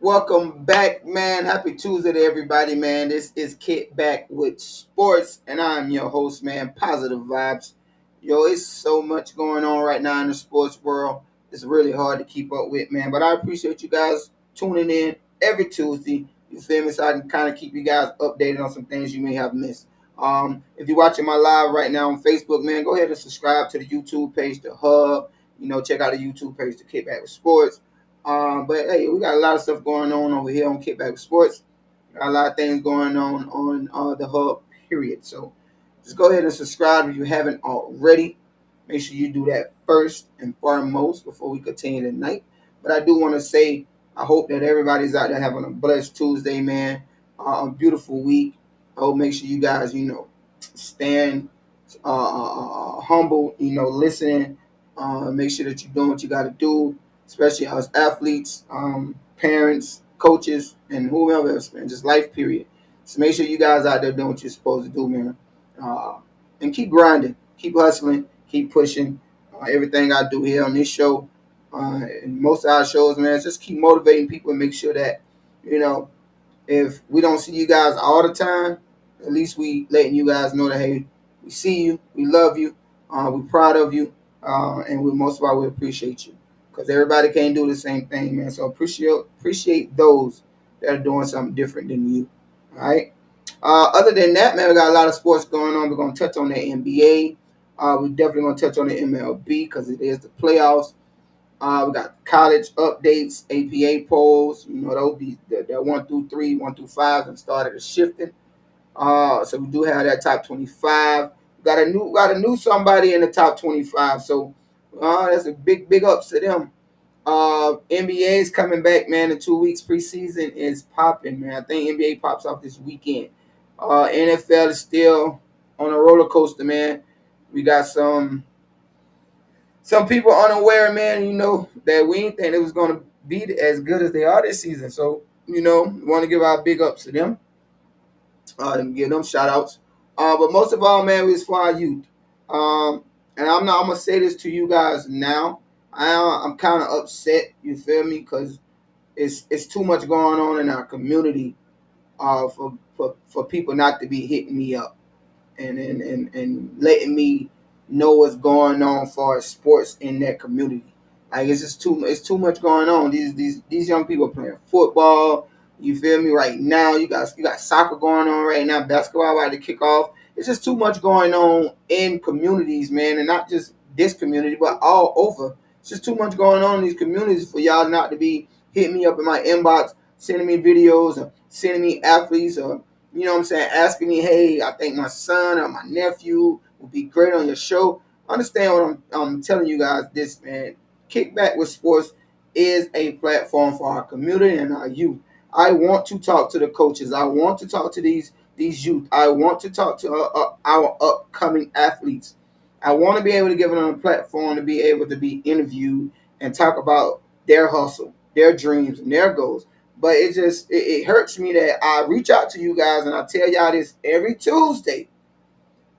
Welcome back, man. Happy Tuesday to everybody, man. This is KickBack with Sports, and I'm your host, man. Positive vibes. Yo, it's so much going on right now in the sports world. It's really hard to keep up with, man. But I appreciate you guys tuning in every Tuesday. You feel me? So I can kind of keep you guys updated on some things you may have missed. If you're watching my live right now on Facebook, man, go ahead and subscribe to the YouTube page, the Hub. Check out the YouTube page, the KickBack with Sports. But hey, we got a lot of stuff going on over here on Kickback with Sports. Got a lot of things going on the hub. Period. So just go ahead and subscribe if you haven't already. Make sure you do that first and foremost before we continue tonight. But I do want to say I hope that everybody's out there having a blessed Tuesday, man. A beautiful week. I hope make sure you guys stand humble. Listening. Make sure that you're doing what you got to do, especially us athletes, parents, coaches, and whoever else, man. Just life, period. So make sure you guys out there doing what you're supposed to do, man. And keep grinding, keep hustling, keep pushing. Everything I do here on this show, and most of our shows, man, just keep motivating people and make sure that, if we don't see you guys all the time, at least we letting you guys know that, hey, we see you, we love you, we're proud of you, and most of all, we appreciate you. Because everybody can't do the same thing, man. So appreciate those that are doing something different than you. All right. Other than that, man, we got a lot of sports going on. We're gonna touch on the NBA. We're definitely gonna touch on the MLB because it is the playoffs. We got college updates, APA polls. They'll be the 1 through 3, 1 through 5, and started shifting. So we do have that top 25. Got a new somebody in the top 25. So that's a big ups to them. NBA is coming back, man. In 2 weeks, preseason is popping, man. I think NBA pops off this weekend. NFL is still on a roller coaster, man. We got some people unaware, man. That we didn't think it was going to be as good as they are this season. So we want to give our big ups to them. And give them shout outs. But most of all, man, it's for our youth. And I'm gonna say this to you guys now. I'm kind of upset. You feel me? Because it's too much going on in our community. For people not to be hitting me up and letting me know what's going on for sports in that community. Like it's too much going on. These young people playing football. You feel me? Right now, you got soccer going on right now. Basketball about to kick off. It's just too much going on in communities, man, and not just this community, but all over. It's just too much going on in these communities for y'all not to be hitting me up in my inbox, sending me videos, or sending me athletes, or what I'm saying, asking me, hey, I think my son or my nephew will be great on your show. Understand what I'm telling you guys. This, man, Kickback with Sports is a platform for our community and our youth. I want to talk to the coaches. I want to talk to these youth. I want to talk to our upcoming athletes. I want to be able to give them a platform to be able to be interviewed and talk about their hustle, their dreams, and their goals. But it hurts me that I reach out to you guys and I tell y'all this every Tuesday.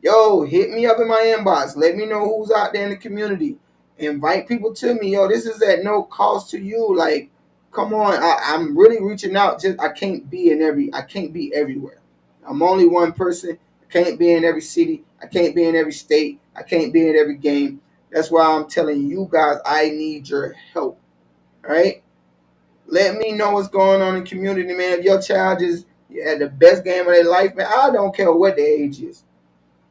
Yo, hit me up in my inbox. Let me know who's out there in the community. Invite people to me. Yo, this is at no cost to you. Like, come on. I'm really reaching out. I can't be everywhere. I'm only one person. I can't be in every city. I can't be in every state. I can't be in every game. That's why I'm telling you guys I need your help. All right? Let me know what's going on in the community, man. If your child is at the best game of their life, man, I don't care what their age is.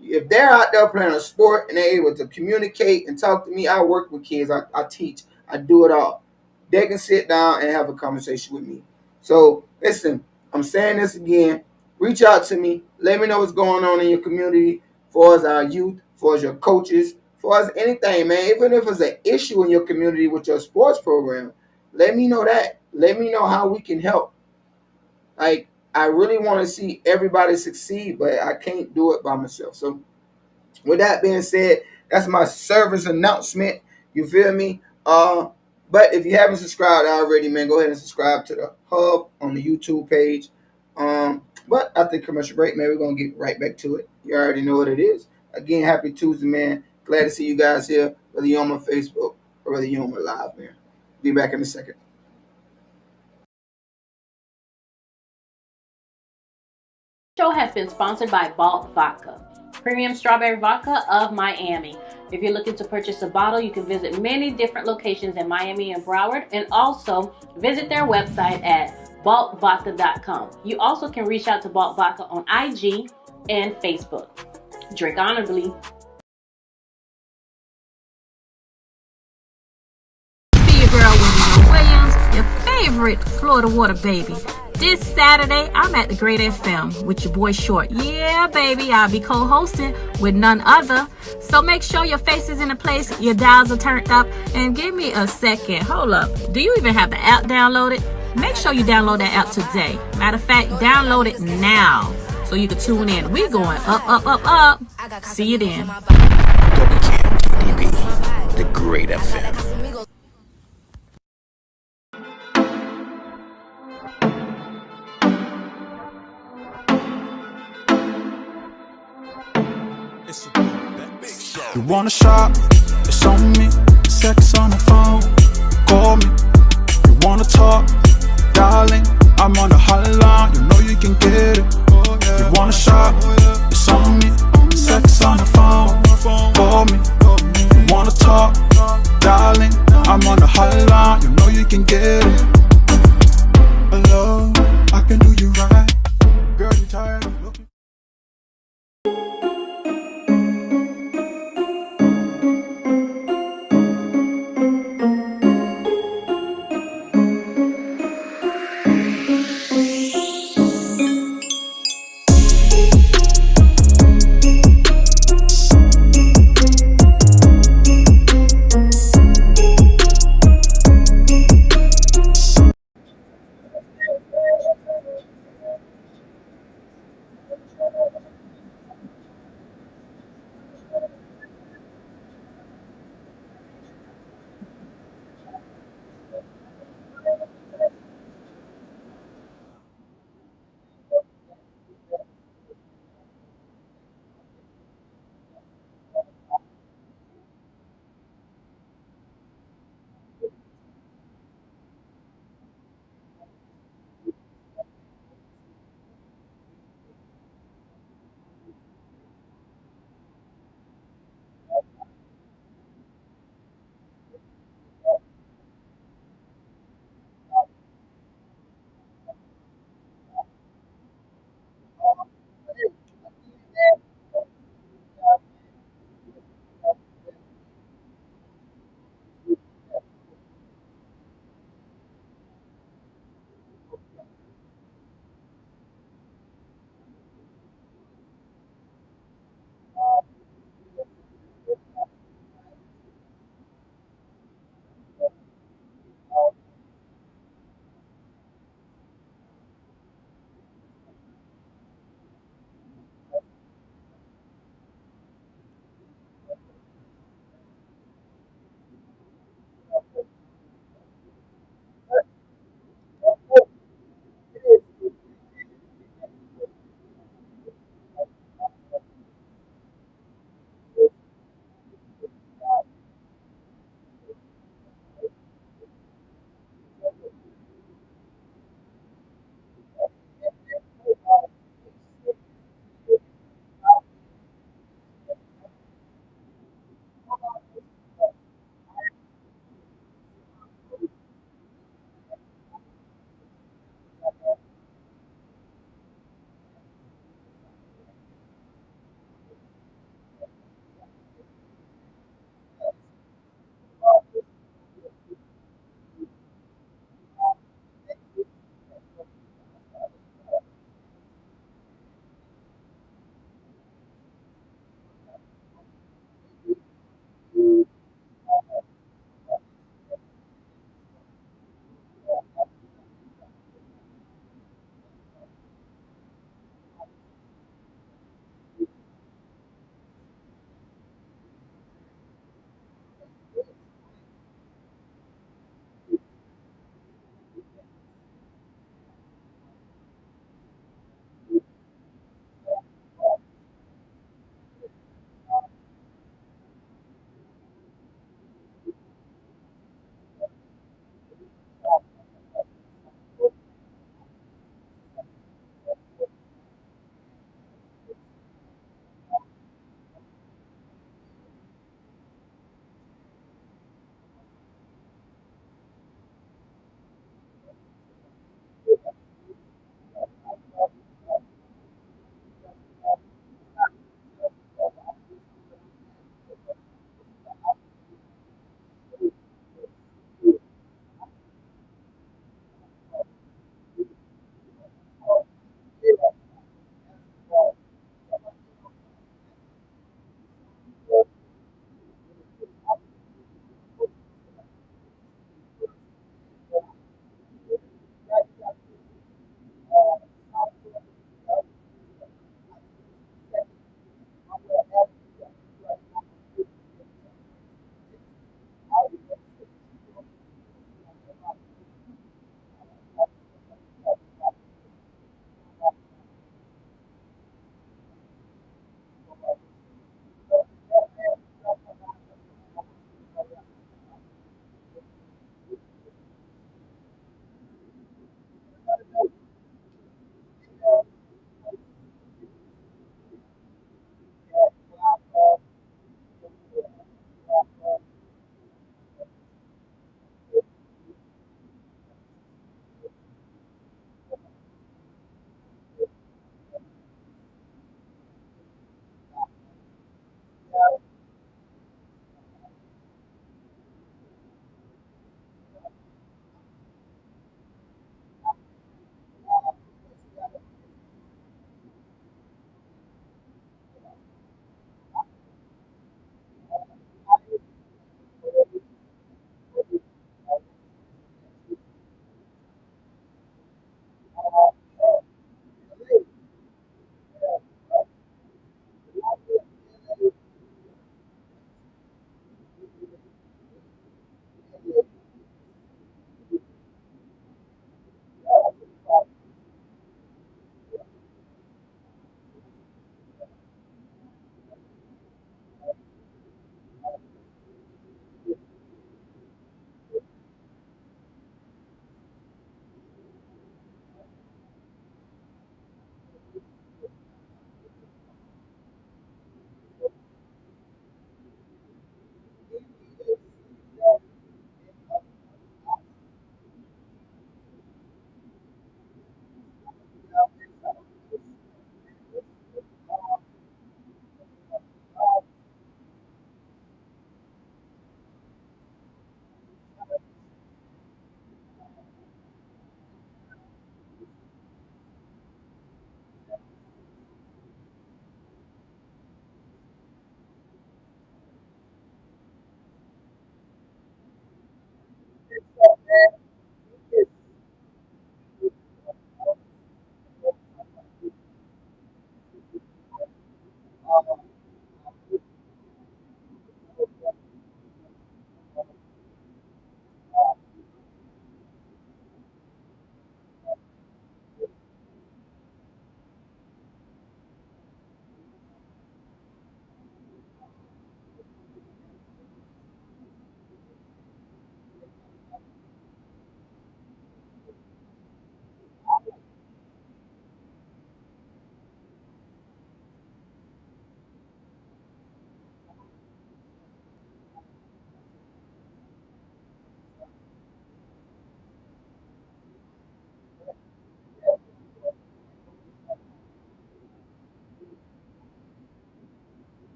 If they're out there playing a sport and they're able to communicate and talk to me, I work with kids. I teach. I do it all. They can sit down and have a conversation with me. So, listen, I'm saying this again. Reach out to me. Let me know what's going on in your community for as our youth, for as your coaches, for as anything, man. Even if it's an issue in your community with your sports program, let me know that. Let me know how we can help. Like, I really want to see everybody succeed, but I can't do it by myself. So, with that being said, that's my service announcement. You feel me? But if you haven't subscribed already, man, go ahead and subscribe to the Hub on the YouTube page. But after the commercial break, man, we're gonna get right back to it. You already know what it is. Again, happy Tuesday, man. Glad to see you guys here, whether you're on my Facebook or whether you're on my live, man. Be back in a second. show has been sponsored by Balt Vodka, premium strawberry vodka of Miami. If you're looking to purchase a bottle, you can visit many different locations in Miami and Broward, and also visit their website at baltvodka.com. You also can reach out to Balt Vodka on IG and Facebook. Drink honorably. Be your girl, Wendy Williams, your favorite Florida water baby. This Saturday, I'm at the Great FM with your boy Short. Yeah, baby, I'll be co-hosting with none other. So make sure your face is in the place, your dials are turned up, and give me a second. Hold up. Do you even have the app downloaded? Make sure you download that app today. Matter of fact, download it now so you can tune in. We're going up, up, up, up. See you then. WKMTV, the Great FM. You wanna shop? It's on me. Sex on the phone. Call me. You wanna talk? Darling, I'm on the hotline. You know you can get it. You wanna shop? It's on me. Sex on the phone. Call me. You wanna talk? Darling, I'm on the hotline. You know you can get it. Hello, I can do you right. Girl, you tired of looking.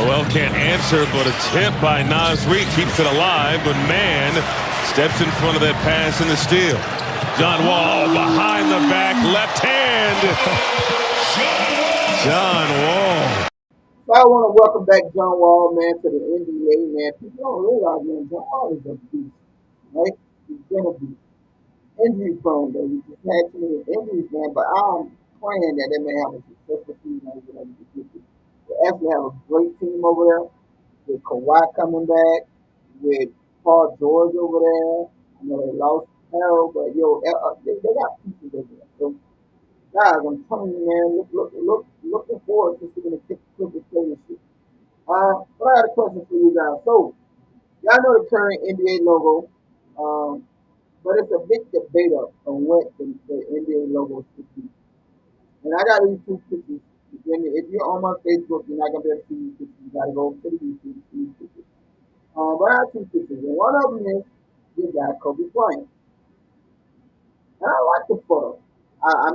Noel can't answer, but a tip by Nasri keeps it alive when Mann steps in front of that pass and the steal. John Wall behind the back, left hand. John Wall. So I want to welcome back John Wall, man, to the NBA, man. People don't realize, man, John Wall is a beast, right? He's been a beast. Injury prone, though. He just had too many injuries, man. But I'm praying that they may have a successful season over there. They actually have a great team over there with Kawhi coming back, with Paul George over there. I know they lost Harold, but yo, they got pieces over there. So, guys, I'm telling you, man, looking forward to seeing the Clippers play this shit. But I got a question for you guys. So, y'all know the current NBA logo, um, but it's a big debate on what the NBA logo should be. And I got these two pictures if you're on my Facebook, you're not gonna be able to see these pictures. You gotta go to the YouTube to see these pictures. But I have two pictures, and one of them is your guy Kobe Bryant, and I like the photo. I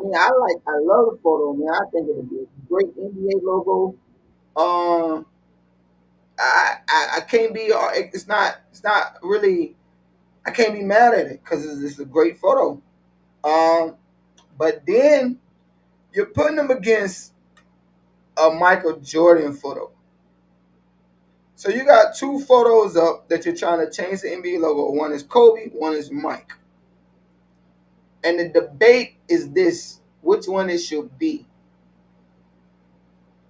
love the photo, man. I think it'll be a great NBA logo. Um, I can't be. It's not really. I can't be mad at it because it's a great photo. Um, but then you're putting them against a Michael Jordan photo. So you got two photos up that you're trying to change the NBA logo. One is Kobe, one is Mike. And the debate is this: which one it should be.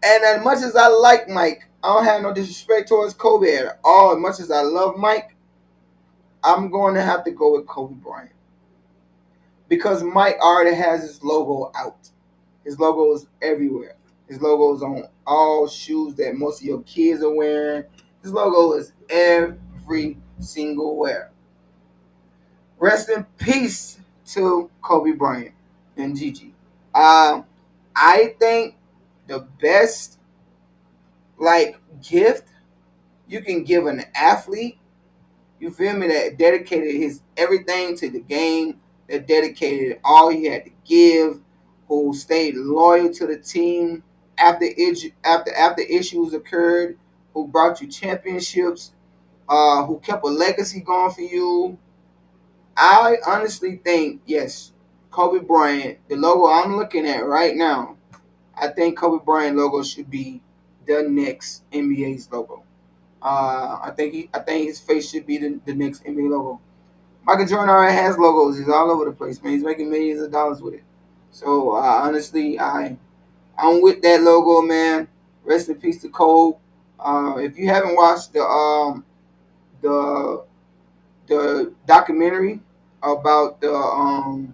And as much as I like Mike, I don't have no disrespect towards Kobe at all. As much as I love Mike, I'm going to have to go with Kobe Bryant. Because Mike already has his logo out. His logo is everywhere. His logo is on all shoes that most of your kids are wearing. His logo is every single wear. Rest in peace to Kobe Bryant and Gigi. I think the best gift you can give an athlete, you feel me, that dedicated his everything to the game, that dedicated all he had to give, who stayed loyal to the team after issues occurred, who brought you championships, who kept a legacy going for you. I honestly think, yes, Kobe Bryant, the logo I'm looking at right now, I think Kobe Bryant logo should be the next NBA's logo. I think his face should be the next NBA logo. Michael Jordan already has logos. He's all over the place, man. He's making millions of dollars with it. So honestly, I'm with that logo, man. Rest in peace to Kobe. If you haven't watched the documentary about the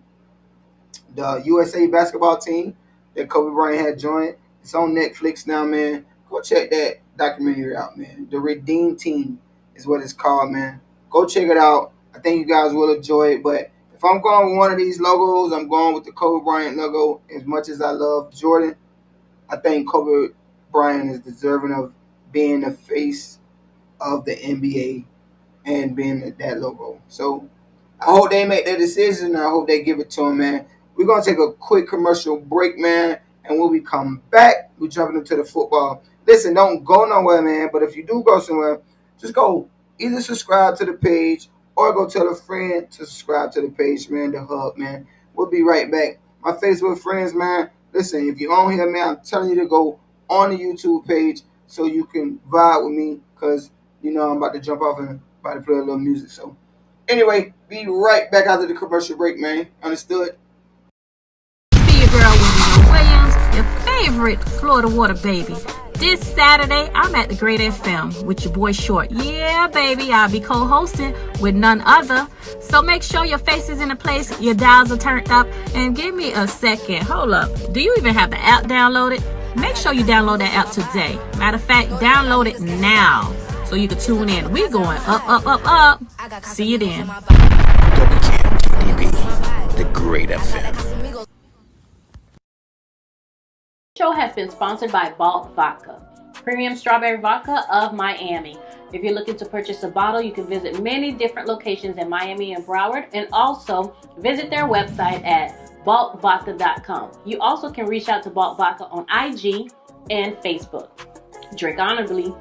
USA basketball team that Kobe Bryant had joined, it's on Netflix now, man. Go check that documentary out, man. The Redeem Team is what it's called, man. Go check it out. I think you guys will enjoy it. But if I'm going with one of these logos, I'm going with the Kobe Bryant logo. As much as I love Jordan, I think Kobe Bryant is deserving of being the face of the NBA and being that logo. So I hope they make their decision. I hope they give it to him, man. We're going to take a quick commercial break, man. And when we come back, we're jumping into the football. Listen, don't go nowhere, man. But if you do go somewhere, just go either subscribe to the page or go tell a friend to subscribe to the page, man, the hub, man. We'll be right back. My Facebook friends, man, listen, if you're on here, man, I'm telling you to go on the YouTube page so you can vibe with me because, you know, I'm about to jump off and about to play a little music. So, anyway, be right back after the commercial break, man. Understood? See your girl, Wendy Williams, your favorite Florida water baby. This Saturday, I'm at the Great FM with your boy Short. Yeah, baby, I'll be co-hosting with none other. So make sure your face is in a place, your dials are turned up, and give me a second. Hold up. Do you even have the app downloaded? Make sure you download that app today. Matter of fact, download it now so you can tune in. We going up, up, up, up. See you then. WKMTV, the Great FM. Show has been sponsored by Vault Vodka, premium strawberry vodka of Miami. If you're looking to purchase a bottle, you can visit many different locations in Miami and Broward, and also visit their website at vaultvodka.com. You also can reach out to Vault Vodka on IG and Facebook. Drink honorably.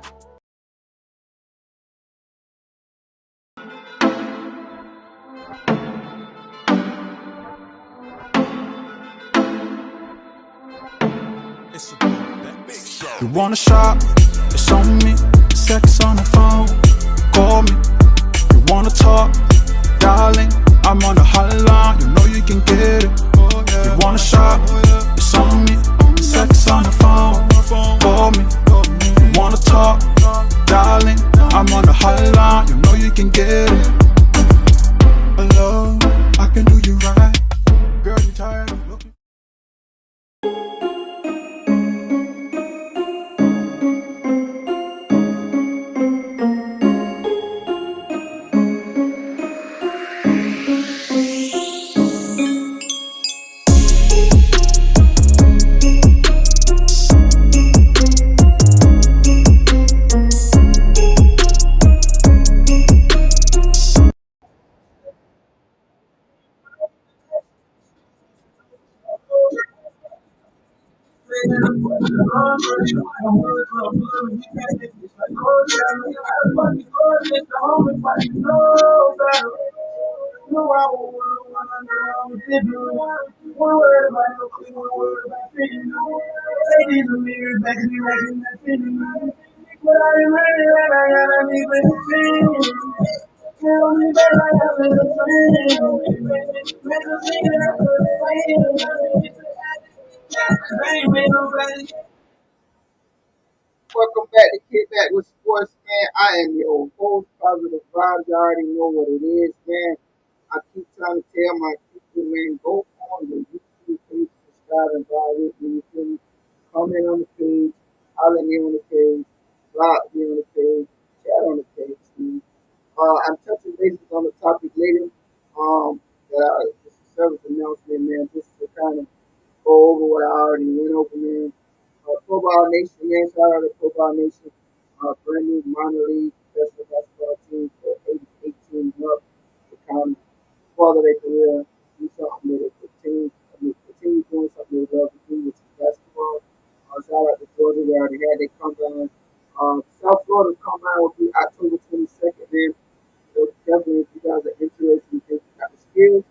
You wanna shop? It's on me. Sex on the phone. Call me. You wanna talk? Darling, I'm on the hotline. You know you can get it. You wanna shop? It's on me. Sex on the phone. Call me. You wanna talk? Darling, I'm on the hotline. You know you can get it. Hello, I can do you right. Girl, you tired of looking. Welcome back to KickBack with Sports, man. I am your host, Positive Vibes. You already know what it is, man. I keep trying to tell my people, man, go on the YouTube page, subscribe and buy with me. You feel me? Comment on the page, holler at me on the page, block me on the page, chat on the page, man. I'm touching bases on the topic later. It's a service announcement, man, just to kind of go over what I already went over, man. Football Nation, man, shout out to Football Nation. Brand new minor league professional basketball team for 18 and up to kind of further their career, do something that they continue doing something they love to do, which is basketball. Shout out to Georgia, they already had their combine. South Florida's combine will be October 22nd, man. So definitely, if you guys are interested, you think you got the skills,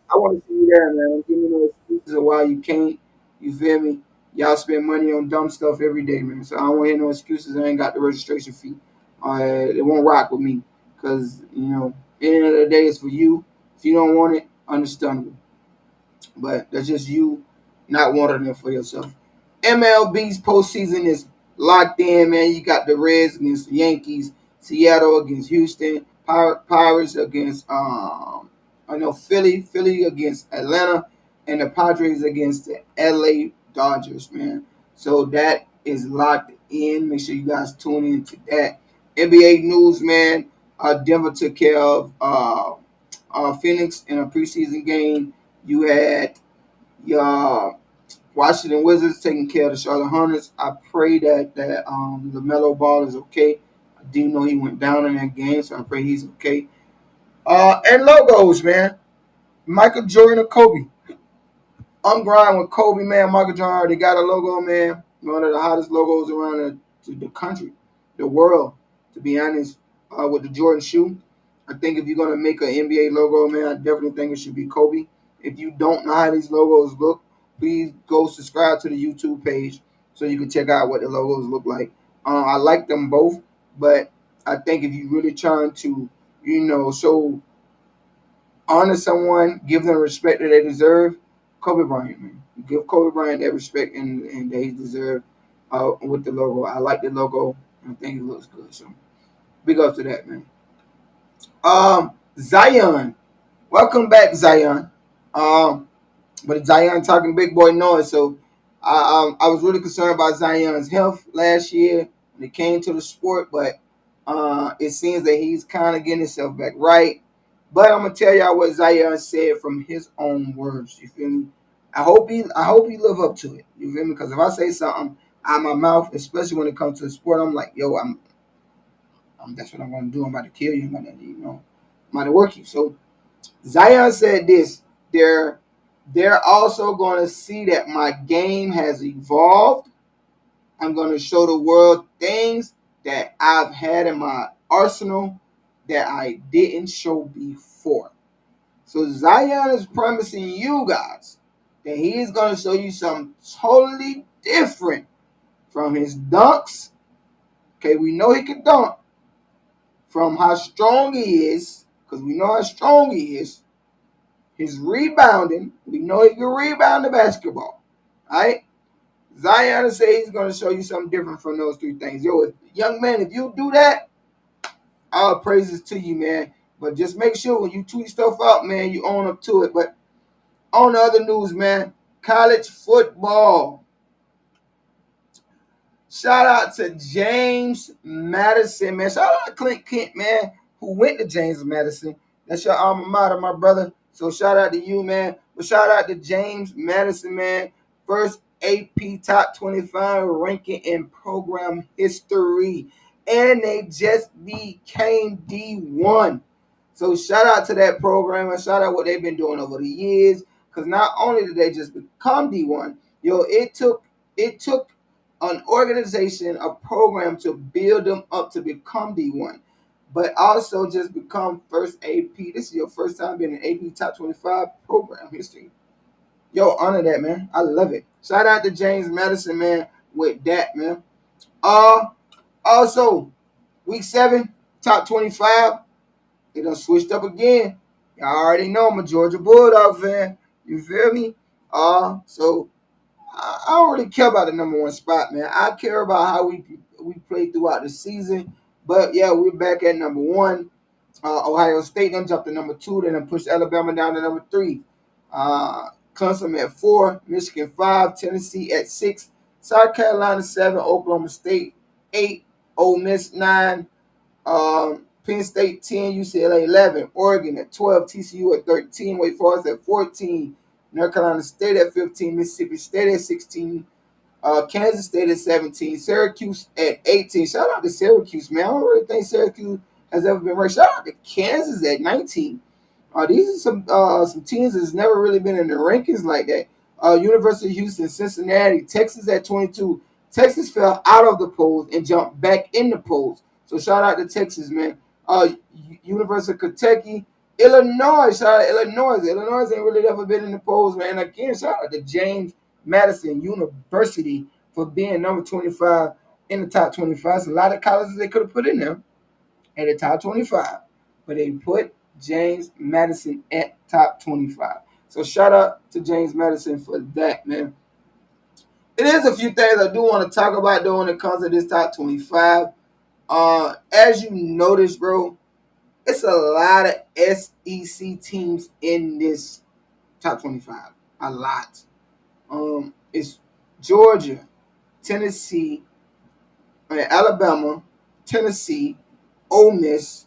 I want to see you there, man. Give me no excuses of why you can't. You feel me? Y'all spend money on dumb stuff every day, man. So I don't want to hear no excuses. I ain't got the registration fee. It won't rock with me because, at the end of the day, it's for you. If you don't want it, understandable. But that's just you not wanting it for yourself. MLB's postseason is locked in, man. You got the Reds against the Yankees, Seattle against Houston, Pirates against Philly against Atlanta, and the Padres against the LA Dodgers, man. So that is locked in. Make sure you guys tune in to that. NBA news, man. Denver took care of Phoenix in a preseason game. You had your Washington Wizards taking care of the Charlotte Hornets. I pray that LaMelo Ball is okay. I do know he went down in that game, so I pray he's okay. And logos, man. Michael Jordan or Kobe. I'm grinding with Kobe, man. Michael Jordan already got a logo, man. One of the hottest logos around the country, the world, to be honest, with the Jordan shoe. I think if you're going to make an NBA logo, man, I definitely think it should be Kobe. If you don't know how these logos look, please go subscribe to the YouTube page so you can check out what the logos look like. I like them both, but I think if you're really trying to, show honor someone, give them the respect that they deserve, Kobe Bryant, man. Give Kobe Bryant that respect and that he deserves with the logo. I like the logo, and I think it looks good. So big up to that, man. Zion. Welcome back, Zion. But Zion talking big boy noise. So I was really concerned about Zion's health last year when it came to the sport, but it seems that he's kind of getting himself back right. But I'm gonna tell y'all what Zion said from his own words. You feel me? I hope he live up to it. You feel me? Because if I say something out of my mouth, especially when it comes to the sport, I'm like, yo, I'm that's what I'm gonna do. I'm about to kill you. I'm about to work you. So Zion said this. They're also going to see that my game has evolved. I'm going to show the world things that I've had in my arsenal that I didn't show before. So Zion is promising you guys that he is going to show you something totally different from his dunks. Okay, we know he can dunk. From how strong he is, because we know how strong he is. His rebounding, we know he can rebound the basketball. All right? Zion says he's going to show you something different from those three things. Yo, young man, if you do that, all praises to you, man. But just make sure when you tweet stuff out, man, you own up to it. But on the other news, man, college football. Shout out to James Madison, man. Shout out to Clint Kent, man, who went to James Madison. That's your alma mater, my brother. So shout out to you, man. But shout out to James Madison, man. First AP Top 25 ranking in program history. And they just became D1. So shout out to that program and shout out what they've been doing over the years. Because not only did they just become D1, it took an organization, a program to build them up to become D1, but also just become first AP. This is your first time being an AP Top 25 program history. Yo, honor that, man. I love it. Shout out to James Madison, man, with that, man. Also, week 7, top 25. It done switched up again. Y'all already know I'm a Georgia Bulldog fan. You feel me? So I don't really care about the number 1 spot, man. I care about how we play throughout the season. But yeah, we're back at number 1. Ohio State then jumped to number 2, then pushed Alabama down to number 3. Clemson at 4, Michigan 5, Tennessee at 6, South Carolina 7, Oklahoma State 8, Ole Miss 9, Penn State 10, UCLA 11, Oregon at 12, TCU at 13, Wake Forest at 14, North Carolina State at 15, Mississippi State at 16, Kansas State at 17, Syracuse at 18. Shout out to Syracuse, man. I don't really think Syracuse has ever been ranked. Shout out to Kansas at 19. These are some teams that's never really been in the rankings like that. University of Houston, Cincinnati, Texas at 22. Texas fell out of the polls and jumped back in the polls. So shout out to Texas, man. University of Kentucky, Illinois. Shout out to Illinois. Illinois ain't really ever been in the polls, man. Again, shout out to James Madison University for being number 25 in the top 25. There's a lot of colleges they could have put in there at the top 25, but they put James Madison at top 25. So shout out to James Madison for that, man. It is a few things I do want to talk about though when it comes to this top 25. As you notice, bro, it's a lot of SEC teams in this top 25. A lot. It's Georgia, Tennessee, Alabama, Tennessee, Ole Miss,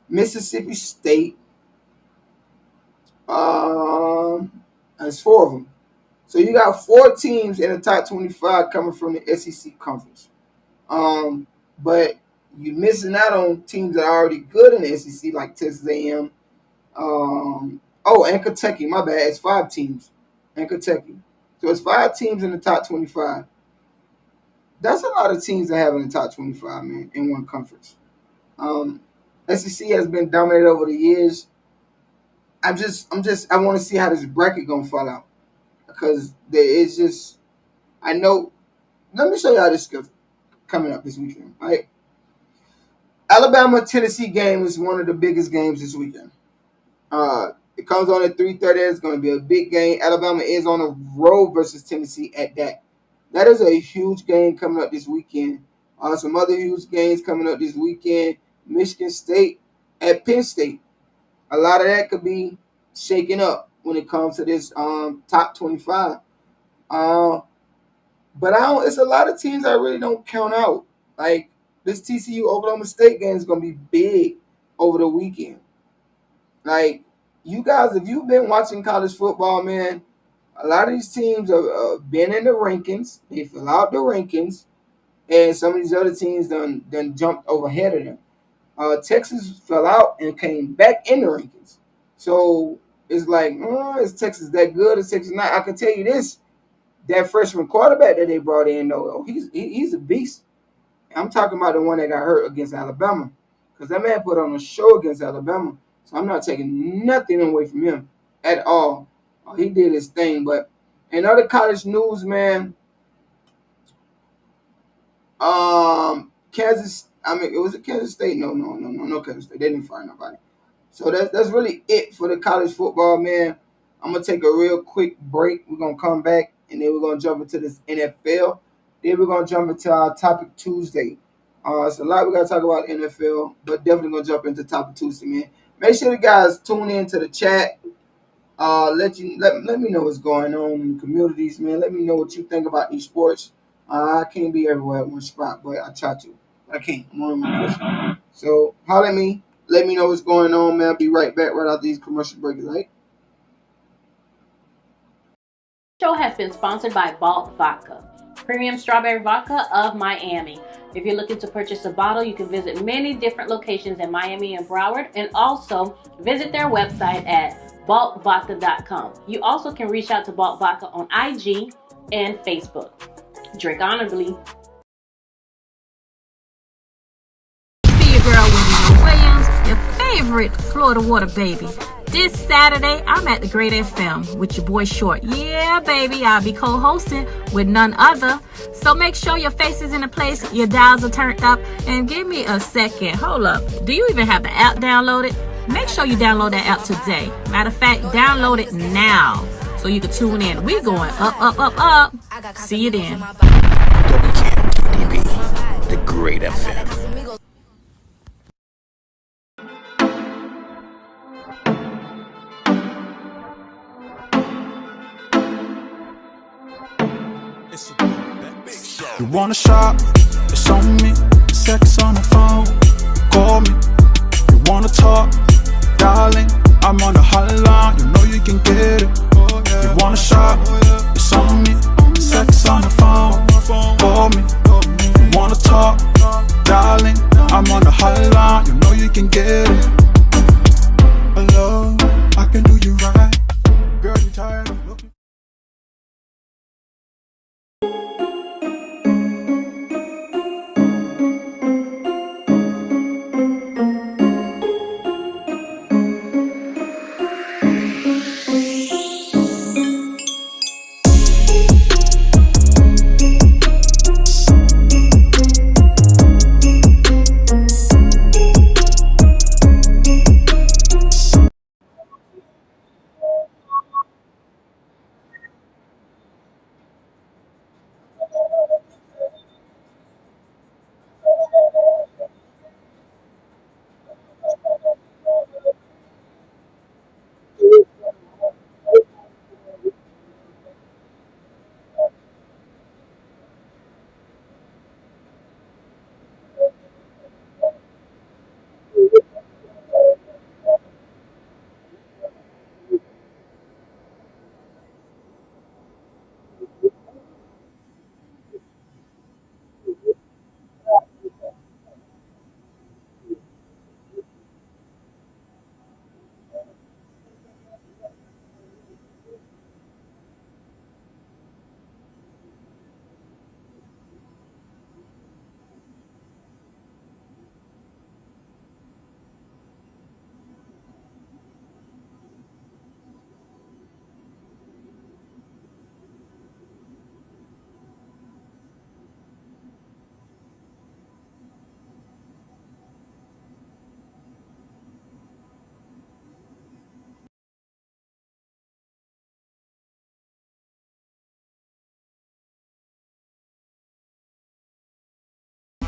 Mississippi State. There's 4 of them. So you got 4 teams in the top 25 coming from the SEC conference. But you're missing out on teams that are already good in the SEC, like Texas A&M. And Kentucky. My bad. It's 5 teams. And Kentucky. So it's 5 teams in the top 25. That's a lot of teams that have in the top 25, man, in one conference. SEC has been dominated over the years. I want to see how this bracket gonna fall out, because I know. Let me show you how this is coming up this weekend. Right, Alabama Tennessee game is one of the biggest games this weekend. It comes on at 3:30. It's going to be a big game. Alabama is on the road versus Tennessee at that. That is a huge game coming up this weekend. Some other huge games coming up this weekend. Michigan State at Penn State. A lot of that could be shaken up when it comes to this top 25. But it's a lot of teams I really don't count out. Like this TCU Oklahoma State game is going to be big over the weekend. Like, you guys, if you've been watching college football, man, a lot of these teams have been in the rankings. They fill out the rankings. And some of these other teams done jumped over ahead of them. Texas fell out and came back in the rankings. So it's like, is Texas that good? Is Texas not? I can tell you this. That freshman quarterback that they brought in, though, he's a beast. I'm talking about the one that got hurt against Alabama. Because that man put on a show against Alabama. So I'm not taking nothing away from him at all. He did his thing. But in other college news, man, Kansas State? No Kansas State. They didn't fire nobody. So that's really it for the college football, man. I'm going to take a real quick break. We're going to come back, and then we're going to jump into this NFL. Then we're going to jump into our Topic Tuesday. It's a lot we got to talk about NFL, but definitely going to jump into Topic Tuesday, man. Make sure you guys tune in to the chat. Let me know what's going on in the communities, man. Let me know what you think about these sports. I can't be everywhere at one spot, but I try to. I can't. I'm on my question. So holler at me. Let me know what's going on, man. I'll be right back right after these commercial breaks, right? Show has been sponsored by Balt Vodka, premium strawberry vodka of Miami. If you're looking to purchase a bottle, you can visit many different locations in Miami and Broward, and also visit their website at baltvodka.com. You also can reach out to Balt Vodka on IG and Facebook. Drink honorably. Be your girl, Wendy Williams, your favorite Florida water baby. This Saturday, I'm at the Great FM with your boy Short. Yeah, baby, I'll be co-hosting with none other. So make sure your face is in a place, your dials are turned up, and give me a second. Hold up. Do you even have the app downloaded? Make sure you download that app today. Matter of fact, download it now so you can tune in. We going up, up, up, up. See you then. WKMDB, the Great FM. You wanna shop? It's on me. Sex on the phone. Call me. You wanna talk? Darling, I'm on the hotline. You know you can get it. You wanna shop? It's on me. Sex on the phone. Call me. You wanna talk? Darling, I'm on the hotline. You know you can get it. Hello, I can do you right. Girl, you tired of looking?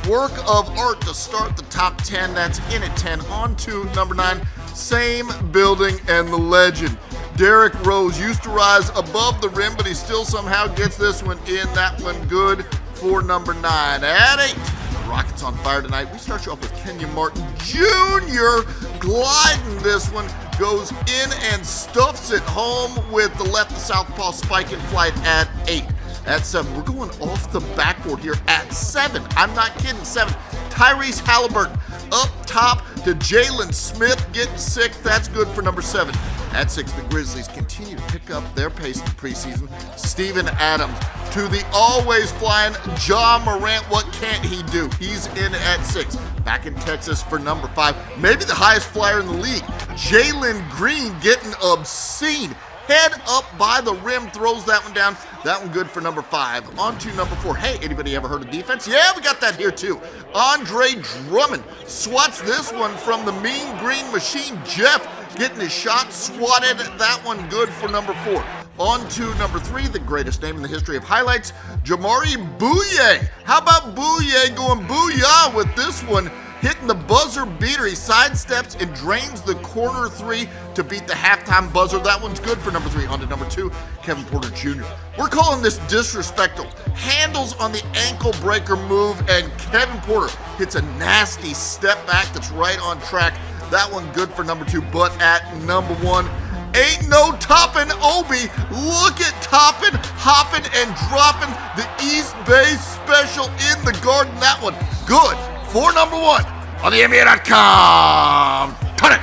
Work of art to start the top 10. That's in at 10. On to number 9. Same building and the legend. Derrick Rose used to rise above the rim, but he still somehow gets this one in. That one good for number 9. At 8, the Rockets on fire tonight. We start you off with Kenyon Martin Jr. gliding this one. Goes in and stuffs it home with the left, the southpaw spike and flight at 8. At 7, we're going off the backboard here at 7. I'm not kidding, 7. Tyrese Halliburton up top to Jalen Smith getting 6. That's good for number 7. At 6, the Grizzlies continue to pick up their pace in the preseason. Steven Adams to the always flying Ja Morant. What can't he do? He's in at 6. Back in Texas for number 5. Maybe the highest flyer in the league. Jalen Green getting obscene. Head up by the rim, throws that one down. That one good for number 5. On to number 4. Hey, anybody ever heard of defense? Yeah, we got that here too. Andre Drummond swats this one from the Mean Green Machine. Jeff getting his shot swatted. That one good for number 4. On to number 3, the greatest name in the history of highlights, Jamari Bouye. How about Bouye going booyah with this one? Hitting the buzzer beater. He sidesteps and drains the corner 3 to beat the halftime buzzer. That one's good for number 3. On to number 2, Kevin Porter Jr. We're calling this disrespectful. Handles on the ankle breaker move, and Kevin Porter hits a nasty step back that's right on track. That one good for number 2. But at number 1, ain't no topping Obi. Look at topping, hopping, and dropping the East Bay special in the Garden. That one good for number 1 on the NBA.com. Cut it.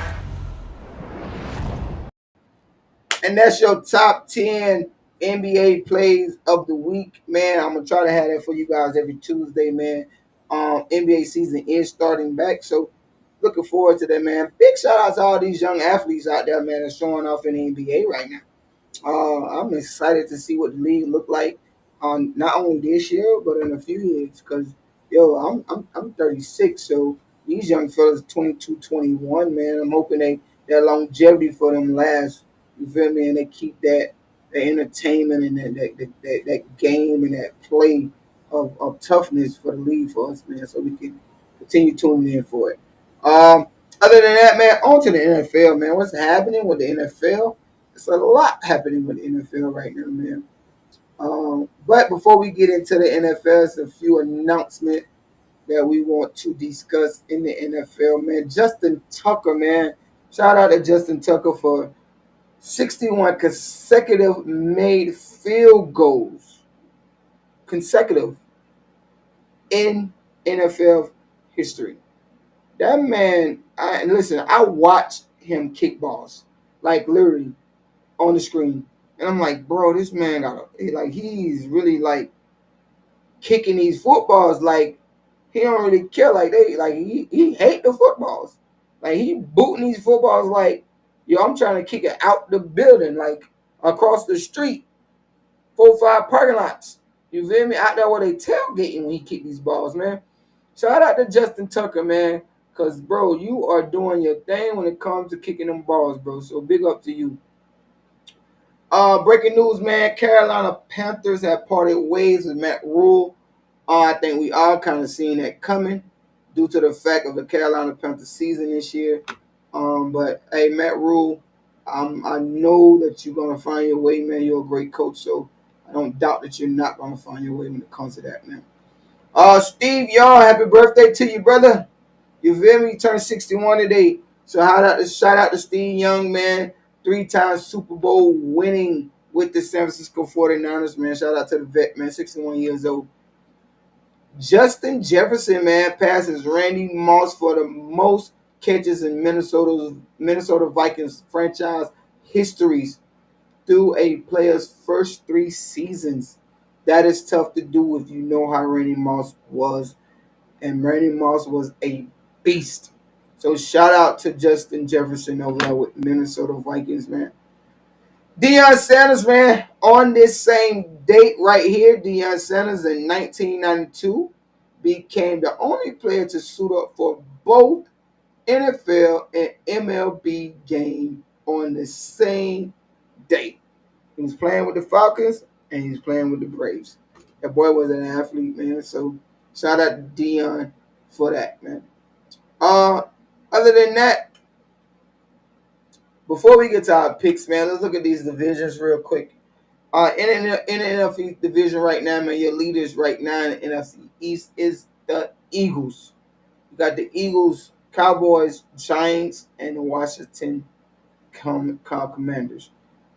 And that's your top 10 NBA plays of the week, man. I'm gonna try to have that for you guys every Tuesday, man. NBA season is starting back, so looking forward to that, man. Big shout out to all these young athletes out there, man, that's showing off in the NBA right now. I'm excited to see what the league look like on not only this year but in a few years. Cause yo, I'm 36, so these young fellas 22, 21, man. I'm hoping that longevity for them lasts. You feel me? And they keep that entertainment and that game and that play of toughness for the league for us, man. So we can continue tuning in for it. Other than that, man, on to the NFL, man. What's happening with the NFL? It's a lot happening with the NFL right now, man. But before we get into the NFL, there's a few announcements that we want to discuss in the NFL, man. Justin Tucker, man. Shout out to Justin Tucker for 61 consecutive made field goals consecutive in NFL history. That man, I watched him kick balls, like literally on the screen. And I'm like, bro, this man he's really like kicking these footballs like he don't really care. Like he hate the footballs. Like he booting these footballs like, yo, I'm trying to kick it out the building, like across the street, 4 or 5 parking lots. You feel me? Out there where they tailgating when he kick these balls, man. Shout out to Justin Tucker, man. Cause bro, you are doing your thing when it comes to kicking them balls, bro. So big up to you. Breaking news, man. Carolina Panthers have parted ways with Matt Rule. I think we all kind of seen that coming due to the fact of the Carolina Panthers season this year. But hey, Matt Rule, I know that you're gonna find your way, man. You're a great coach, so I don't doubt that you're not gonna find your way when it comes to that, man. Steve Young, happy birthday to you, brother. You feel me? You turned 61 today. So shout out to Steve Young, man. 3-time Super Bowl winning with the San Francisco 49ers, man. Shout out to the vet, man. 61 years old. Justin Jefferson, man, passes Randy Moss for the most catches in Minnesota Vikings franchise histories through a player's first 3 seasons. That is tough to do if you know how Randy Moss was. And Randy Moss was a beast. So shout out to Justin Jefferson over there with Minnesota Vikings, man. Deion Sanders, man, on this same date right here, Deion Sanders in 1992 became the only player to suit up for both NFL and MLB game on the same date. He was playing with the Falcons and he's playing with the Braves. That boy was an athlete, man. So shout out to Deion for that, man. Other than that, before we get to our picks, man, let's look at these divisions real quick. In the NFC division right now, man, your leaders right now in the NFC East is the Eagles. You got the Eagles, Cowboys, Giants, and the Washington Commanders.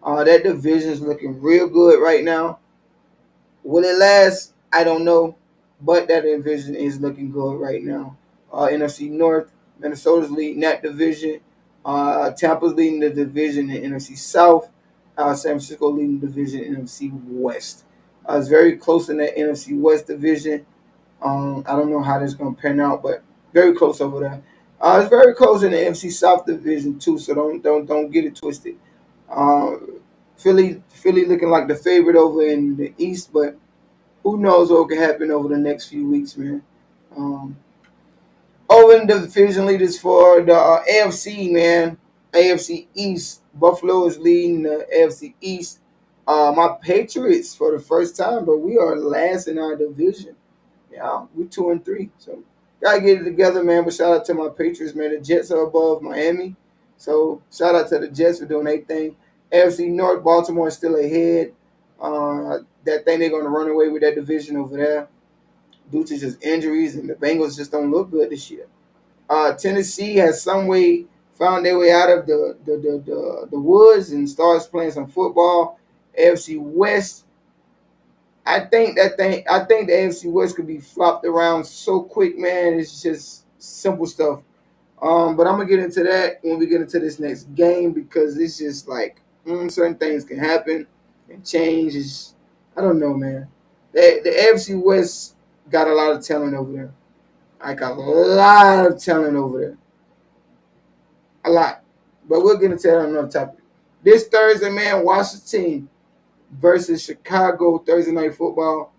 That division is looking real good right now. Will it last? I don't know, but that division is looking good right now. NFC North, Minnesota's leading that division. Tampa's leading the division in NFC South. San Francisco leading the division in NFC West. It's very close in that NFC West division. I don't know how this is going to pan out, but very close over there. It's very close in the NFC South division too, so don't get it twisted. Philly looking like the favorite over in the East, but who knows what can happen over the next few weeks, man. Over in the division leaders for the AFC, man. AFC East. Buffalo is leading the AFC East. My Patriots, for the first time, but we are last in our division. Yeah, we're 2-3. So, gotta get it together, man. But shout out to my Patriots, man. The Jets are above Miami. So, shout out to the Jets for doing their thing. AFC North, Baltimore is still ahead. That thing they're going to run away with that division over there due to just injuries, and the Bengals just don't look good this year. Tennessee has some way found their way out of the woods and starts playing some football. AFC West, I think the AFC West could be flopped around so quick, man. It's just simple stuff. But I'm gonna get into that when we get into this next game because it's just like certain things can happen and change is, I don't know, man. The AFC West got a lot of talent over there. Like a lot of talent over there. A lot. But we'll get into that on another topic. This Thursday, man, Washington versus Chicago Thursday Night Football.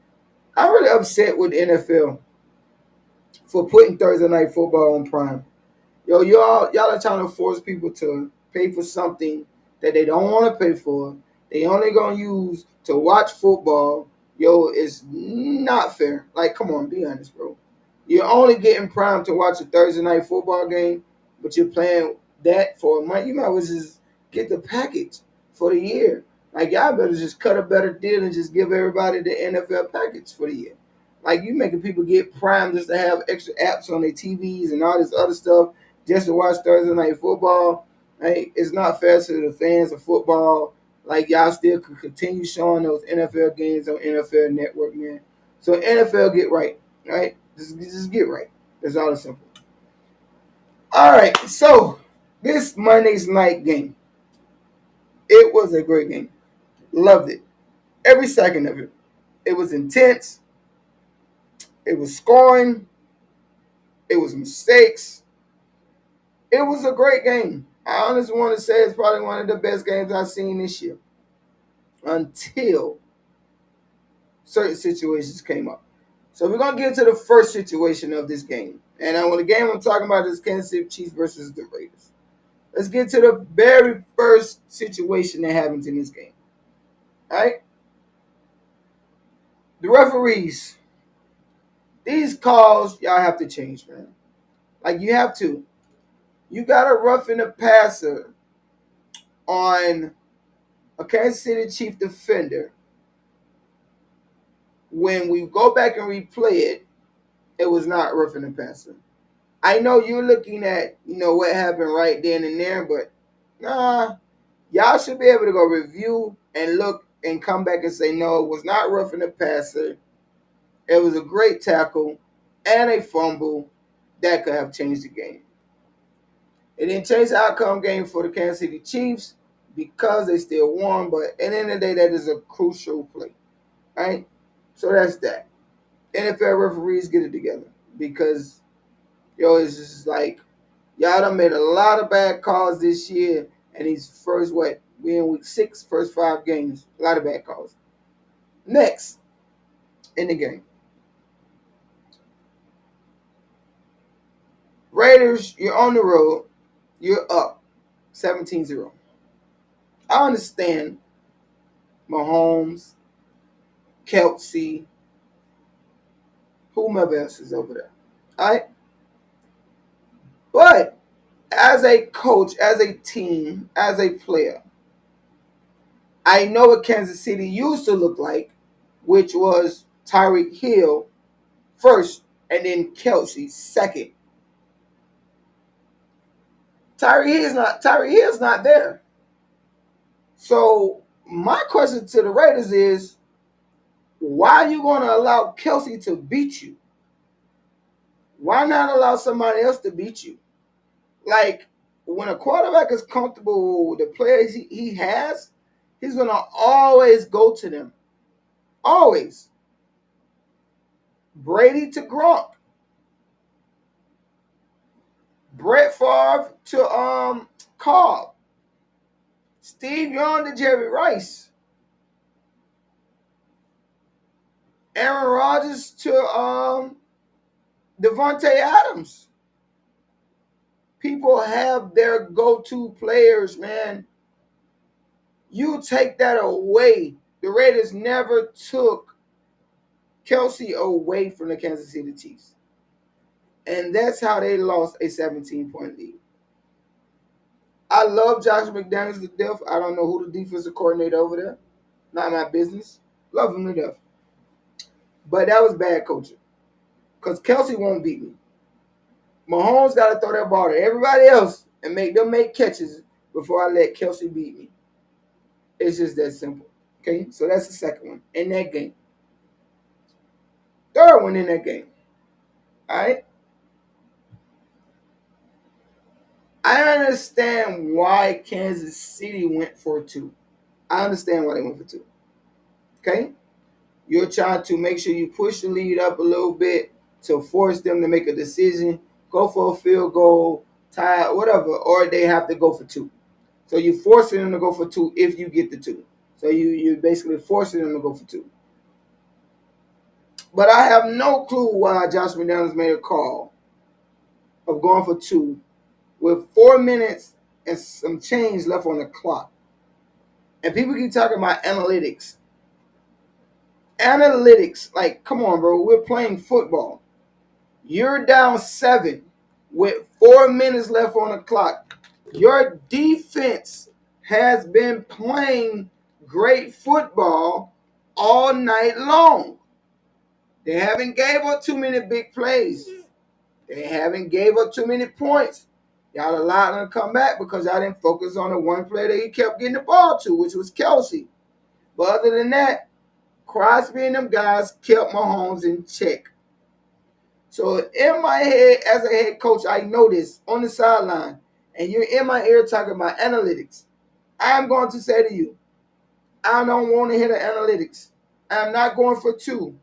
I'm really upset with the NFL for putting Thursday Night Football on Prime. Yo, y'all are trying to force people to pay for something that they don't want to pay for. They only gonna use to watch football. Yo, it's not fair. Like, come on, be honest, bro. You're only getting Prime to watch a Thursday night football game, but you're playing that for a month. You might as well just get the package for the year. Like, y'all better just cut a better deal and just give everybody the NFL package for the year. Like, you making people get Prime just to have extra apps on their TVs and all this other stuff just to watch Thursday night football. Like, it's not fair to the fans of football. Like, y'all still could continue showing those NFL games on NFL Network, man. So NFL get right, right? Just get right. That's all it's simple. All right, so this Monday's night game, it was a great game. Loved it. Every second of it. It was intense. It was scoring. It was mistakes. It was a great game. I honestly want to say it's probably one of the best games I've seen this year. Until certain situations came up. So we're going to get into the first situation of this game. And the game I'm talking about is Kansas City Chiefs versus the Raiders. Let's get to the very first situation that happens in this game. All right? The referees. These calls, y'all have to change, man. Like, you have to. You got to roughing the passer on a Kansas City Chief defender. When we go back and replay it, it was not roughing the passer. I know you're looking at, what happened right then and there, but nah, y'all should be able to go review and look and come back and say, no, it was not roughing the passer. It was a great tackle and a fumble that could have changed the game. It didn't change the outcome game for the Kansas City Chiefs because they still won, but at the end of the day, that is a crucial play, right? So that's that. NFL referees get it together because, it's just like, y'all done made a lot of bad calls this year, and these we in week 6, first 5 games, a lot of bad calls. Next, in the game. Raiders, you're on the road, you're up 17-0. I understand Mahomes, Kelsey, whomever else is over there. All right? But as a coach, as a team, as a player, I know what Kansas City used to look like, which was Tyreek Hill first and then Kelsey second. Tyreek Hill's not there. So my question to the Raiders is, why are you going to allow Kelsey to beat you? Why not allow somebody else to beat you? Like, when a quarterback is comfortable with the players he has, he's going to always go to them. Always. Brady to Gronk. Brett Favre to Cobb. Steve Young to Jerry Rice. Aaron Rodgers to Devontae Adams. People have their go-to players, man. You take that away. The Raiders never took Kelsey away from the Kansas City Chiefs. And that's how they lost a 17-point lead. I love Josh McDaniels to death. I don't know who the defensive coordinator over there. Not my business. Love him to death. But that was bad coaching. Because Kelsey won't beat me. Mahomes got to throw that ball to everybody else and make them make catches before I let Kelsey beat me. It's just that simple. Okay? So that's the second one in that game. Third one in that game. All right? I understand why Kansas City went for 2. I understand why they went for 2. Okay? You're trying to make sure you push the lead up a little bit to force them to make a decision, go for a field goal, tie, whatever, or they have to go for 2. So you're forcing them to go for 2 if you get the 2. So you're basically forcing them to go for 2. But I have no clue why Josh McDaniels made a call of going for 2 with 4 minutes and some change left on the clock. And people keep talking about analytics. Analytics, like, come on, bro. We're playing football. You're down 7 with 4 minutes left on the clock. Your defense has been playing great football all night long. They haven't gave up too many big plays. They haven't gave up too many points. Y'all allowed them to come back because y'all didn't focus on the one player that he kept getting the ball to, which was Kelsey. But other than that, Crosby and them guys kept Mahomes in check. So in my head, as a head coach, I know this on the sideline, and you're in my ear talking about analytics. I'm going to say to you, I don't want to hear the analytics. I'm not going for 2.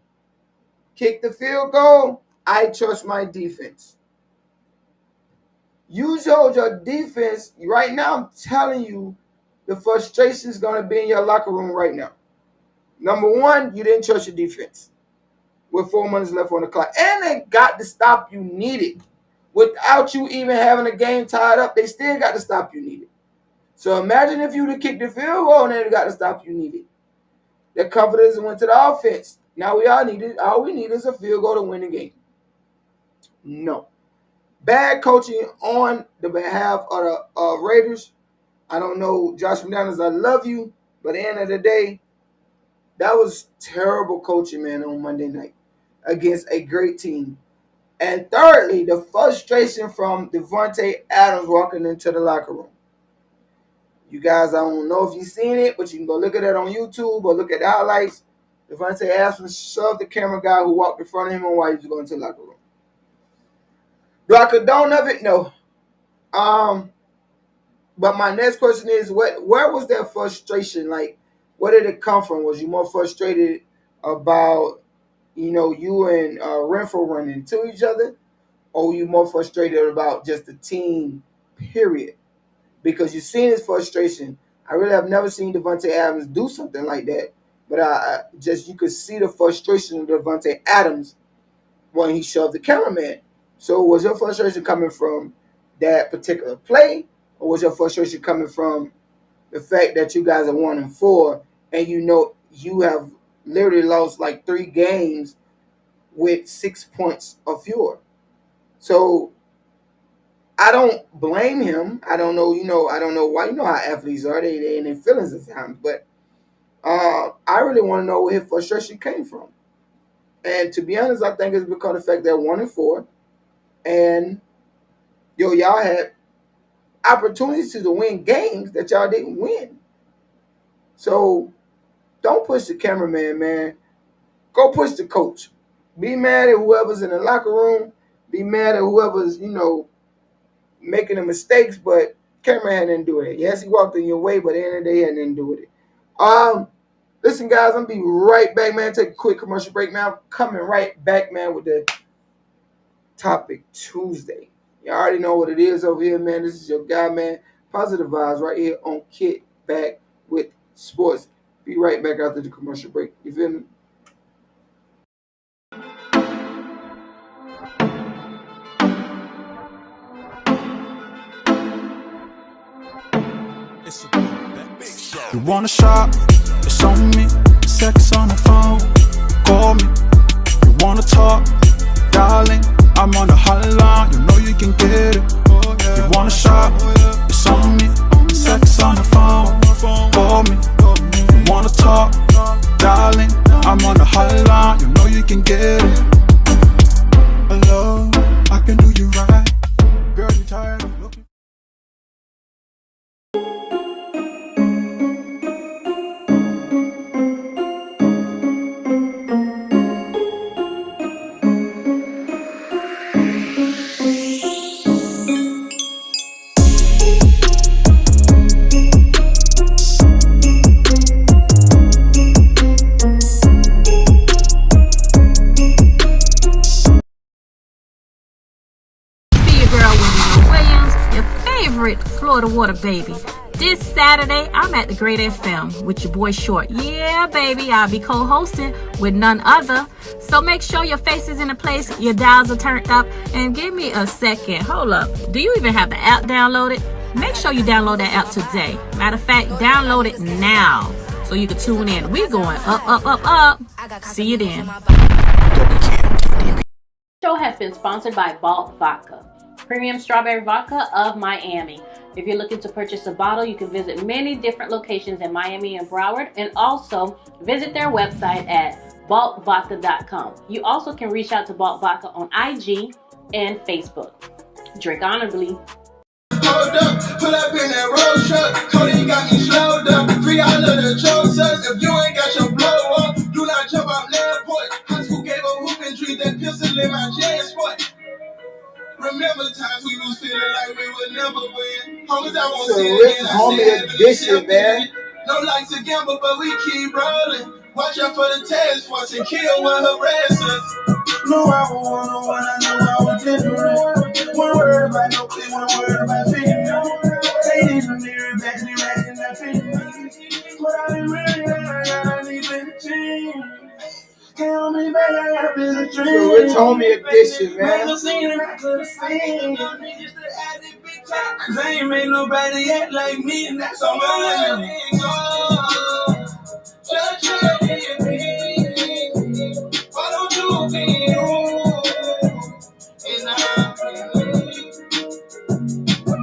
Kick the field goal. I trust my defense. You showed your defense. Right now, I'm telling you, the frustration is going to be in your locker room right now. Number 1, you didn't trust your defense with 4 minutes left on the clock. And they got the stop you needed. Without you even having a game tied up, they still got the stop you needed. So imagine if you would have kicked the field goal and they got the stop you needed. The confidence went to the offense. Now all we need is a field goal to win the game. No. Bad coaching on the behalf of the Raiders. I don't know, Josh McDaniels, I love you, but at the end of the day, that was terrible coaching, man, on Monday night against a great team. And thirdly, the frustration from Devontae Adams walking into the locker room. You guys, I don't know if you've seen it, but you can go look at it on YouTube or look at the highlights. Devontae Adams shoved the camera guy who walked in front of him on why he was going to the locker room. Do I condone of it? No. But my next question is, where was that frustration? Like, where did it come from? Was you more frustrated about, you and Renfro running into each other? Or were you more frustrated about just the team, period? Because you've seen his frustration. I really have never seen Devontae Adams do something like that. But you could see the frustration of Devontae Adams when he shoved the cameraman. So was your frustration coming from that particular play? Or was your frustration coming from the fact that you guys are 1-4 and you have literally lost like 3 games with 6 points or fewer? So I don't blame him. I don't know, I don't know why. You know how athletes are. They in their feelings at times. But I really want to know where his frustration came from. And to be honest, I think it's because of the fact they're 1-4. And, y'all had opportunities to win games that y'all didn't win. So don't push the cameraman, man. Go push the coach. Be mad at whoever's in the locker room. Be mad at whoever's, making the mistakes, but camera had nothing to do with it. Yes, he walked in your way, but at the end of the day, he had nothing to do with it. Listen, guys, I'm going to be right back, man. Take a quick commercial break, man. I'm coming right back, man, with the Topic Tuesday. You already know what it is over here, man. This is your guy, man. Positive vibes right here on KickBack with Sports. Be right back after the commercial break. You feel me? You wanna shop? It's on me. Sex on the phone. Call me. You wanna talk? Darling, I'm on the hotline. You know you can get it. You wanna shop? It's on me. Sex on the phone. Call me. You wanna talk? Darling, I'm on the hotline. You know you can get it. Hello, I can do you right. Girl, you tired of looking. favorite Florida water baby. This Saturday, I'm at the Great FM with your boy Short. Yeah, baby, I'll be co-hosting with none other. So make sure your face is in the place, your dials are turned up, and give me a second. Hold up. Do you even have the app downloaded? Make sure you download that app today. Matter of fact, download it now so you can tune in. We're going up, up, up, up. See you then. The show has been sponsored by Vault Vodka, premium strawberry vodka of Miami. If you're looking to purchase a bottle, you can visit many different locations in Miami and Broward, and also visit their website at vaultvodka.com. You also can reach out to Vault Vodka on IG and Facebook. Drink honorably. Hold up, pull up in that road truck. Cody got me slowed up. Free all of the Josephs. If you ain't got your blow on, do not jump out airport. High school gave a hooping dream, that pistol in my JanSport. Remember times we was feeling like we would never win. Homies, I won't see it again. Homie edition, man. No like to gamble, but we keep rolling. Watch out for the task force and kill one harass us. No, I was one-on-one, I knew I was different. One word about no clip, one word about fitting me. Take in the mirror, back me right in that fitting me. But I didn't really I need better team. Tell me, baby, I got a bigger dream. So Rich Homie edition, man. Cause I ain't made nobody act like me, and that's all I am. Why don't you be you? And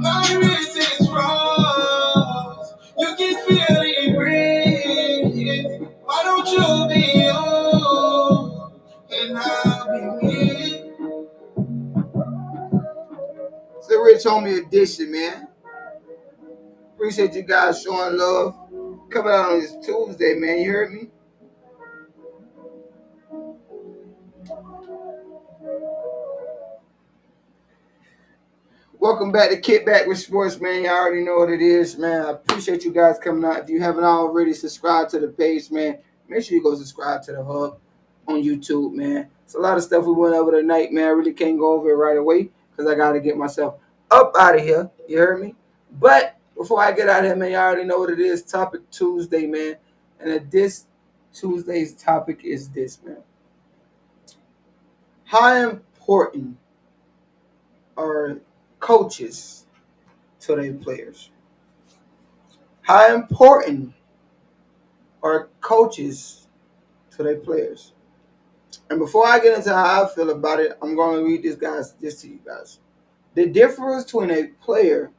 my wrist is froze. You can feel it breathe. Why don't you be you? And I'll be me. It's a Rich Homie edition, man. Appreciate you guys showing love. Coming out on this Tuesday, man. You heard me? Welcome back to KickBack with Sports, man. You already know what it is, man. I appreciate you guys coming out. If you haven't already subscribed to the page, man, make sure you go subscribe to the Hub on YouTube, man. It's a lot of stuff we went over tonight, man. I really can't go over it right away because I got to get myself up out of here. You heard me? But before I get out of here, man, you already know what it is. Topic Tuesday, man. And this Tuesday's topic is this, man. How important are coaches to their players? How important are coaches to their players? And before I get into how I feel about it, I'm going to read this to you guys. The difference between a player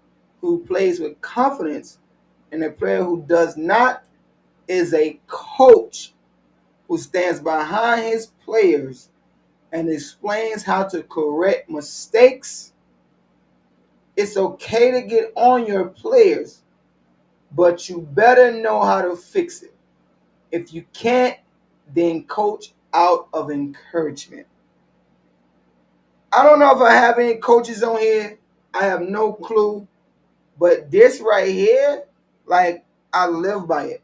who plays with confidence and a player who does not is a coach who stands behind his players and explains how to correct mistakes. It's okay to get on your players, but you better know how to fix it. If you can't, then coach out of encouragement. I don't know if I have any coaches on here. I have no clue. But this right here, like, I live by it.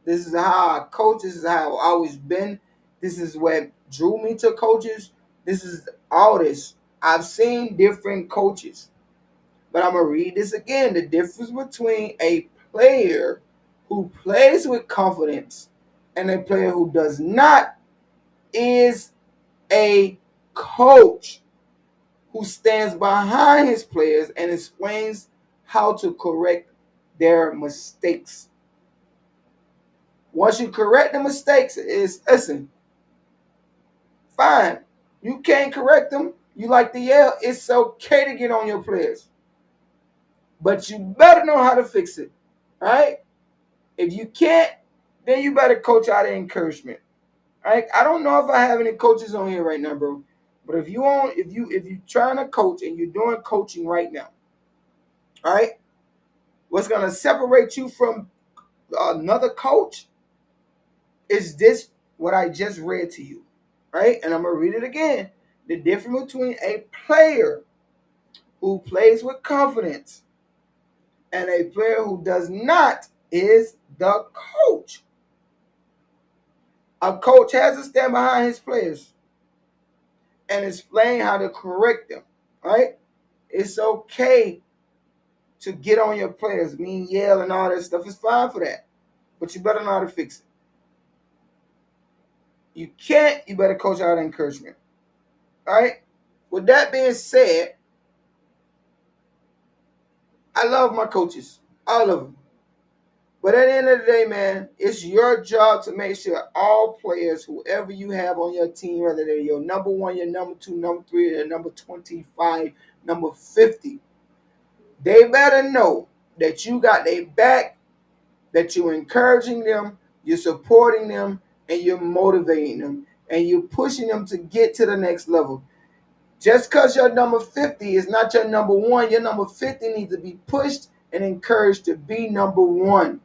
This is how I coach. This is how I've always been. This is what drew me to coaches. This is all this. I've seen different coaches. But I'm going to read this again. The difference between a player who plays with confidence and a player who does not is a coach who stands behind his players and explains how to correct their mistakes. Once you correct the mistakes, listen, fine. You can't correct them. You like to yell. It's okay to get on your players. But you better know how to fix it. All right? If you can't, then you better coach out of encouragement. All right? I don't know if I have any coaches on here right now, bro. But if you're trying to coach and you're doing coaching right now, all right, what's going to separate you from another coach is this, what I just read to you, right? And I'm going to read it again. The difference between a player who plays with confidence and a player who does not is the coach. A coach has to stand behind his players and explain how to correct them, right? It's okay to get on your players, mean yell and all that stuff is fine for that. But you better know how to fix it. You can't, you better coach out encouragement. All right? With that being said, I love my coaches, all of them. But at the end of the day, man, it's your job to make sure all players, whoever you have on your team, whether they're your number 1, your number 2, number 3, or number 25, number 50, they better know that you got their back, that you're encouraging them, you're supporting them, and you're motivating them, and you're pushing them to get to the next level. Just because your number 50 is not your number 1, your number 50 needs to be pushed and encouraged to be number 1.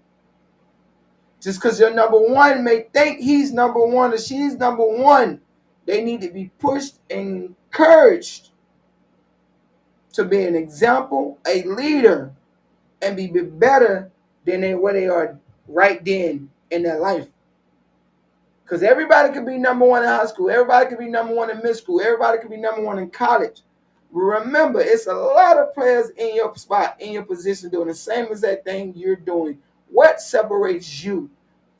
Just because your number 1 may think he's number 1 or she's number 1, they need to be pushed and encouraged to be an example, a leader, and be better than what they are right then in their life. Because everybody could be number 1 in high school. Everybody could be number 1 in middle school. Everybody could be number 1 in college. Remember, it's a lot of players in your spot, in your position, doing the same exact thing you're doing. What separates you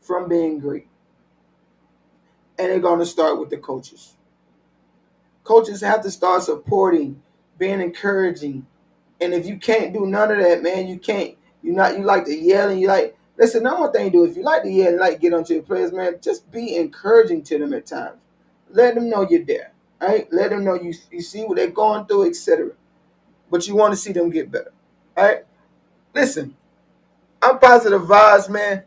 from being great? And they're going to start with the coaches. Coaches have to start supporting, being encouraging. And if you can't do none of that, man, you can't. You like to yell and you like. Listen, number one thing to do, if you like to yell and like get onto your players, man, just be encouraging to them at times. Let them know you're there. Right? Let them know you see what they're going through, etc. But you want to see them get better. Right? Listen, I'm Positive Vibes, man.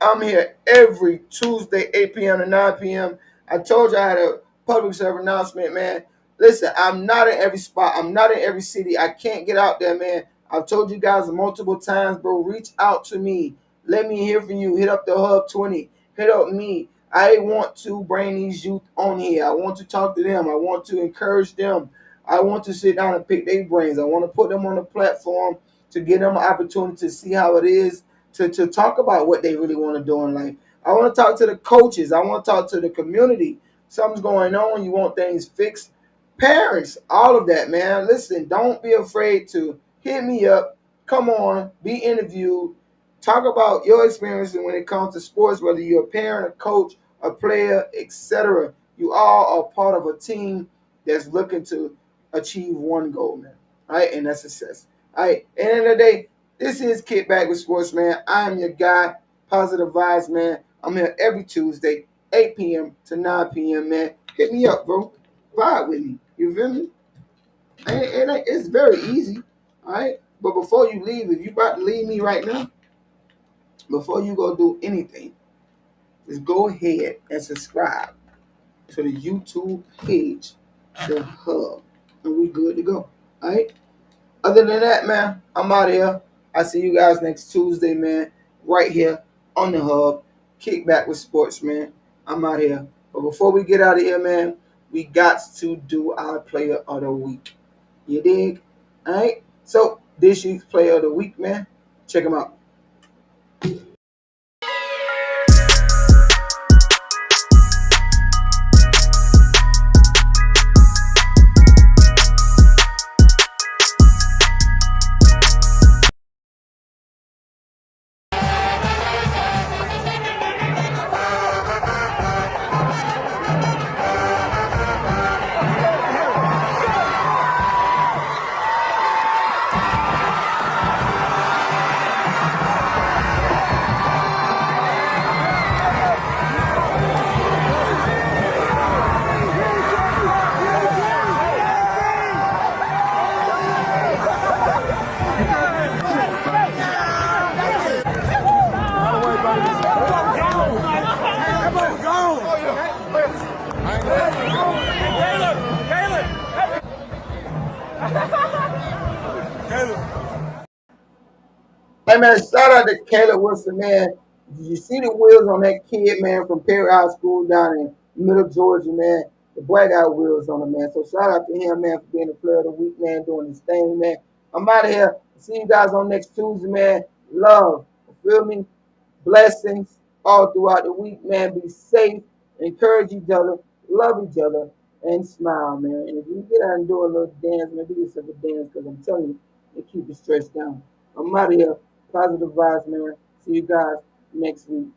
I'm here every Tuesday, 8 p.m. to 9 p.m. I told you I had a public service announcement, man. Listen, I'm not in every spot. I'm not in every city. I can't get out there, man. I've told you guys multiple times, bro. Reach out to me. Let me hear from you. Hit up the Hub 20. Hit up me. I want to bring these youth on here. I want to talk to them. I want to encourage them. I want to sit down and pick their brains. I want to put them on the platform to give them an opportunity to see how it is to talk about what they really want to do in life. I want to talk to the coaches. I want to talk to the community. Something's going on. You want things fixed. Parents, all of that, man. Listen, don't be afraid to hit me up. Come on, be interviewed. Talk about your experiences when it comes to sports, whether you're a parent, a coach, a player, etc. You all are part of a team that's looking to achieve one goal, man. All right, and that's success. All right, at the end of the day, this is KickBack with Sports, man. I am your guy, Positive Vibes, man. I'm here every Tuesday, 8 p.m. to 9 p.m., man. Hit me up, bro. Vibe with me. You feel me? It's very easy, all right? But before you leave, if you about to leave me right now, before you go do anything, just go ahead and subscribe to the YouTube page, The Hub, and we good to go, all right? Other than that, man, I'm out of here. I see you guys next Tuesday, man, right here on The Hub. KickBack with Sports, man. I'm out here. But before we get out of here, man, we got to do our Player of the Week. You dig? All right? So, this week's Player of the Week, man, check them out. Hey, man, shout out to Caleb Wilson, man. Did you see the wheels on that kid, man, from Perry High School down in Middle Georgia, man? The black got wheels on him, man. So shout out to him, man, for being the Player of the Week, man, doing his thing, man. I'm out of here. See you guys on next Tuesday, man. Love. You feel me? Blessings all throughout the week, man. Be safe. Encourage each other. Love each other. And smile, man. And if you get out and do a little dance, man, do yourself a dance because I'm telling you, it keeps the stress down. I'm out of here. Positive vibes, man. See you guys next week.